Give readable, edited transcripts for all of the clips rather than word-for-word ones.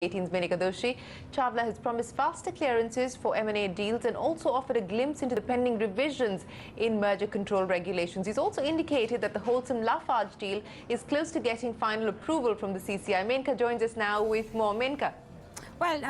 18's Menaka Doshi. Chawla has promised faster clearances for M&A deals and also offered a glimpse into the pending revisions in merger control regulations. He's also indicated that the Holcim-Lafarge deal is close to getting final approval from the CCI. Menaka joins us now with more. Menaka. Well,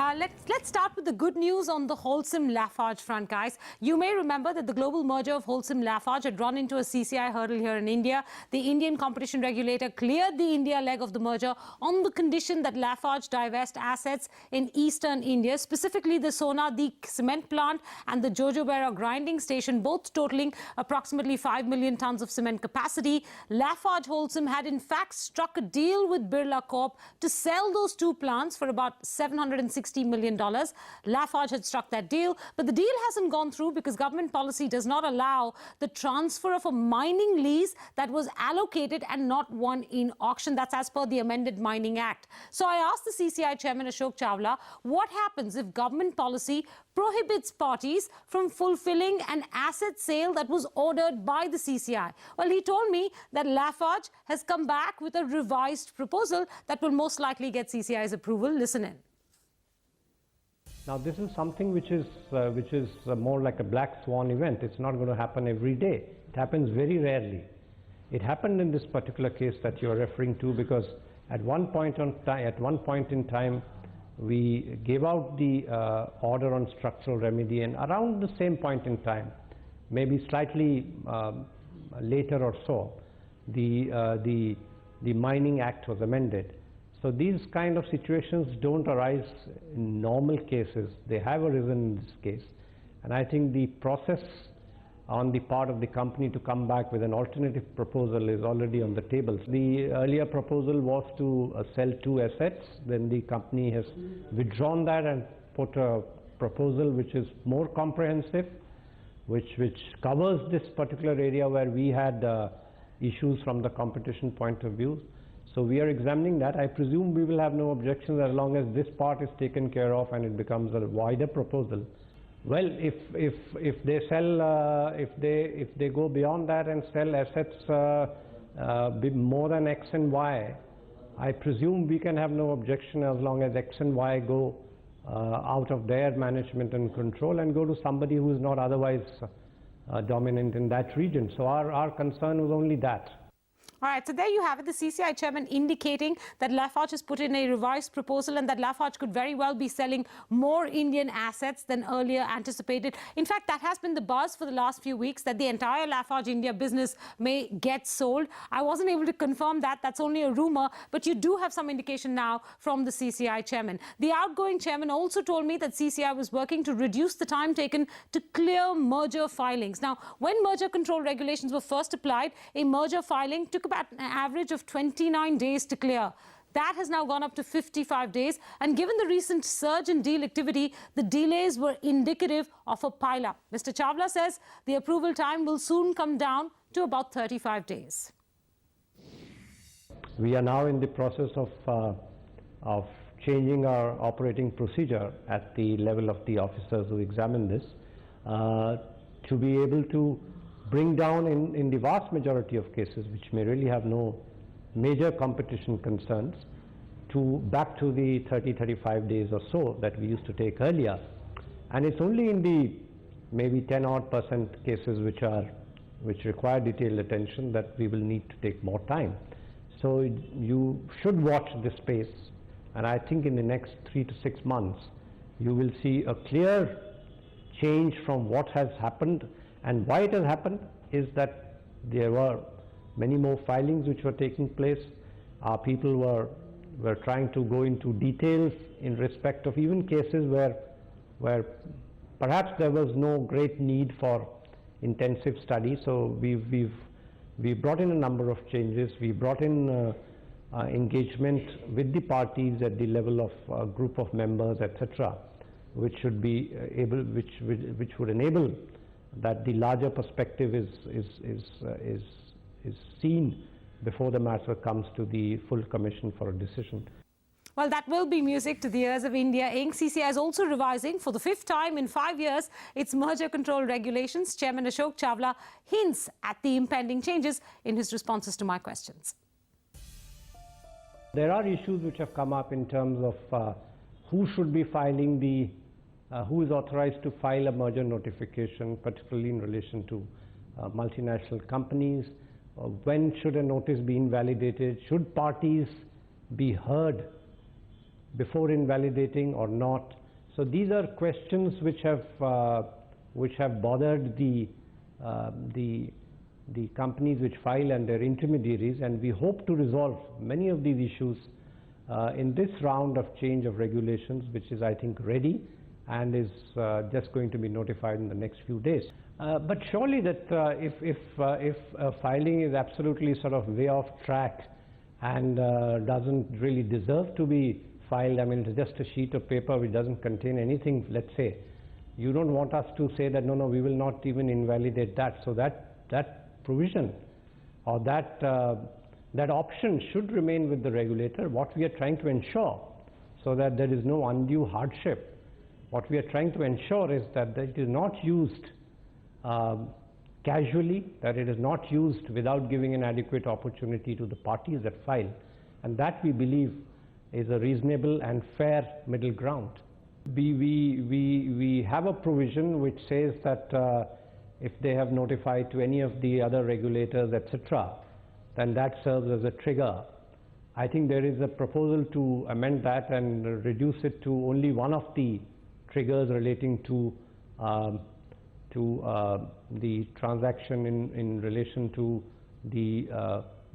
let's start with the good news on the Holcim-Lafarge front, guys. You may remember that the global merger of Holcim-Lafarge had run into a CCI hurdle here in India. The Indian competition regulator cleared the India leg of the merger on the condition that Lafarge divest assets in eastern India, specifically the Sonadik cement plant and the Jojobera grinding station, both totaling approximately 5 million tons of cement capacity. Lafarge Holcim had in fact struck a deal with Birla Corp to sell those two plants for about $760 million. Lafarge had struck that deal, but the deal hasn't gone through because government policy does not allow the transfer of a mining lease that was allocated and not won in auction. That's as per the amended Mining Act. So I asked the CCI Chairman Ashok Chawla, what happens if government policy prohibits parties from fulfilling an asset sale that was ordered by the CCI? Well, he told me that Lafarge has come back with a revised proposal that will most likely get CCI's approval. Listen in. Now, this is something which is more like a black swan event. It's not going to happen every day. It happens very rarely. It happened in this particular case that you're referring to because at one point in time, we gave out the order on structural remedy, and around the same point in time, maybe slightly later or so, the Mining Act was amended. So these kind of situations don't arise in normal cases. They have arisen in this case. And I think the process on the part of the company to come back with an alternative proposal is already on the table. The earlier proposal was to sell two assets. Then the company has withdrawn that and put a proposal which is more comprehensive, which covers this particular area where we had issues from the competition point of view. So we are examining that. I presume we will have no objections as long as this part is taken care of and it becomes a wider proposal. Well, if they sell, if they go beyond that and sell assets more than X and Y, I presume we can have no objection as long as X and Y go out of their management and control and go to somebody who is not otherwise dominant in that region. So our concern was only that. All right, so there you have it, the CCI chairman indicating that Lafarge has put in a revised proposal and that Lafarge could very well be selling more Indian assets than earlier anticipated. In fact, that has been the buzz for the last few weeks, that the entire Lafarge India business may get sold. I wasn't able to confirm that. That's only a rumor, but you do have some indication now from the CCI chairman. The outgoing chairman also told me that CCI was working to reduce the time taken to clear merger filings. Now, when merger control regulations were first applied, a merger filing took about an average of 29 days to clear. That has now gone up to 55 days. And given the recent surge in deal activity, the delays were indicative of a pile-up. Mr. Chawla says the approval time will soon come down to about 35 days. We are now in the process of changing our operating procedure at the level of the officers who examine this to be able to bring down in the vast majority of cases, which may really have no major competition concerns, back to the 30-35 days or so that we used to take earlier. And it's only in the maybe 10% cases which require detailed attention that we will need to take more time. So you should watch this space, and I think in the next 3 to 6 months you will see a clear change from what has happened. And why it has happened is that there were many more filings which were taking place. Our people were trying to go into details in respect of even cases where perhaps there was no great need for intensive study. So we brought in a number of changes. We brought in engagement with the parties at the level of a group of members, etc., which should be which would enable that the larger perspective is seen before the matter comes to the full commission for a decision. Well, that will be music to the ears of India Inc. CCI is also revising for the 5th time in 5 years its merger control regulations. Chairman Ashok Chawla hints at the impending changes in his responses to my questions. There are issues which have come up in terms of who should be filing the, who is authorized to file a merger notification, particularly in relation to multinational companies. When should a notice be invalidated? Should parties be heard before invalidating or not? So these are questions which have bothered the companies which file and their intermediaries, and we hope to resolve many of these issues in this round of change of regulations, which is, I think, ready and is just going to be notified in the next few days. But surely that if filing is absolutely sort of way off track and doesn't really deserve to be filed, I mean, it's just a sheet of paper which doesn't contain anything, let's say, you don't want us to say that, no, we will not even invalidate that. So that provision or that option should remain with the regulator. What we are trying to ensure, so that there is no undue hardship, what we are trying to ensure is that it is not used casually, that it is not used without giving an adequate opportunity to the parties that file, and that we believe is a reasonable and fair middle ground. We have a provision which says that if they have notified to any of the other regulators, etc., then that serves as a trigger. I think there is a proposal to amend that and reduce it to only one of the triggers relating to the transaction in relation to the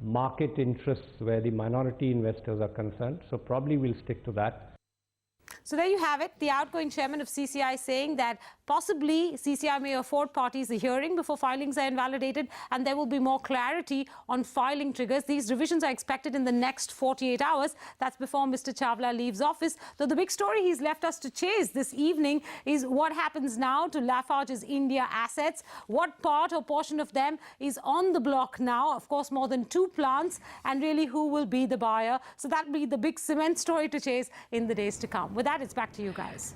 market interests where the minority investors are concerned. So probably we'll stick to that. So there you have it, the outgoing chairman of CCI saying that possibly CCI may afford parties a hearing before filings are invalidated, and there will be more clarity on filing triggers. These revisions are expected in the next 48 hours. That's before Mr. Chawla leaves office. Though the big story he's left us to chase this evening is what happens now to Lafarge's India assets. What part or portion of them is on the block now? Of course, more than 2 plants, and really who will be the buyer? So that'll be the big cement story to chase in the days to come. With that, it's back to you guys.